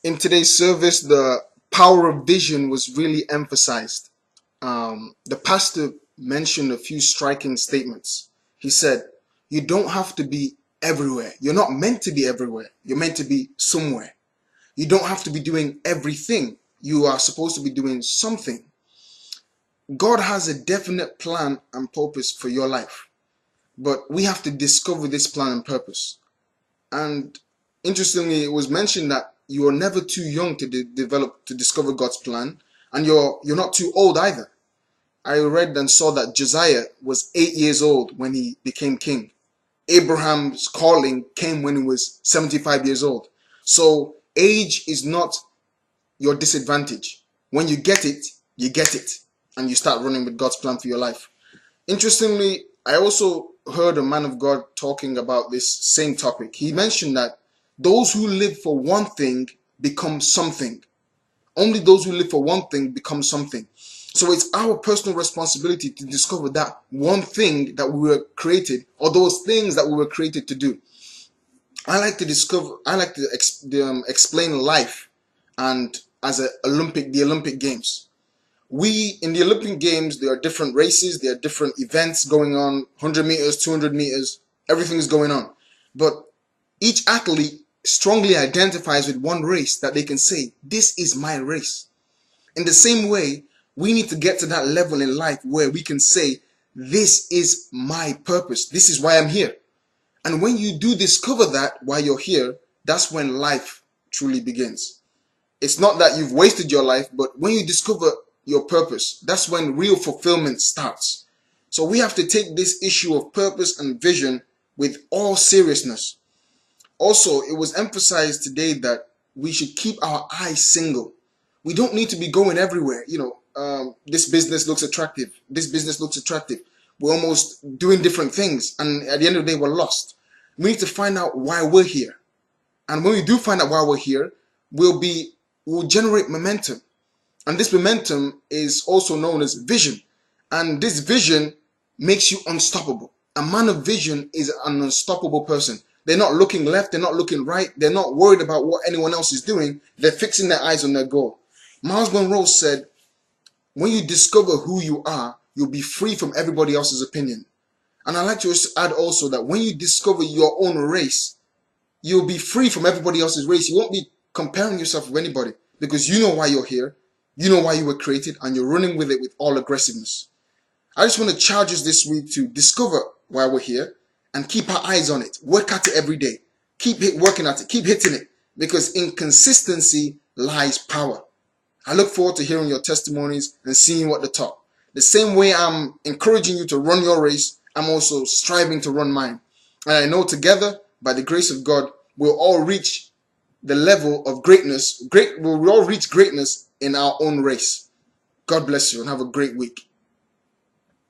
In today's service, the power of vision was really emphasized. The pastor mentioned a few striking statements. He said, you don't have to be everywhere. You're not meant to be everywhere. You're meant to be somewhere. You don't have to be doing everything. You are supposed to be doing something. God has a definite plan and purpose for your life, but we have to discover this plan and purpose. And interestingly, it was mentioned that you are never too young to discover God's plan, and you're not too old either. I read and saw that Josiah was 8 years old when he became king. Abraham's calling came when he was 75 years old. So age is not your disadvantage. When you get it, and you start running with God's plan for your life. Interestingly, I also heard a man of God talking about this same topic. He mentioned that those who live for one thing become something. Only those who live for one thing become something. So it's our personal responsibility to discover that one thing that we were created, or those things that we were created to do. I like to explain life and as the Olympic Games. In the Olympic Games, there are different races, there are different events going on, 100 meters, 200 meters, everything is going on. But each athlete strongly identifies with one race that they can say, this is my race. In the same way, we need to get to that level in life where we can say, this is my purpose. This is why I'm here. And when you do discover that while you're here, that's when life truly begins. It's not that you've wasted your life, but when you discover your purpose, that's when real fulfillment starts. So we have to take this issue of purpose and vision with all seriousness. Also, it was emphasized today that we should keep our eyes single. We don't need to be going everywhere. This business looks attractive. This business looks attractive. We're almost doing different things, and at the end of the day, we're lost. We need to find out why we're here. And when we do find out why we're here, we'll generate momentum. And this momentum is also known as vision. And this vision makes you unstoppable. A man of vision is an unstoppable person. They're not looking left, they're not looking right, they're not worried about what anyone else is doing. They're fixing their eyes on their goal. Miles Monroe said, when you discover who you are, you'll be free from everybody else's opinion. And I'd like to add also that when you discover your own race, you'll be free from everybody else's race. You won't be comparing yourself with anybody because you know why you're here. You know why you were created, and you're running with it with all aggressiveness. I just want to charge us this week to discover why we're here and keep our eyes on it. Work at it every day. Keep working at it. Keep hitting it, because in consistency lies power. I look forward to hearing your testimonies and seeing you at the top. The same way I'm encouraging you to run your race, I'm also striving to run mine. And I know together, by the grace of God, we'll all reach the level of greatness. We'll all reach greatness in our own race. God bless you and have a great week.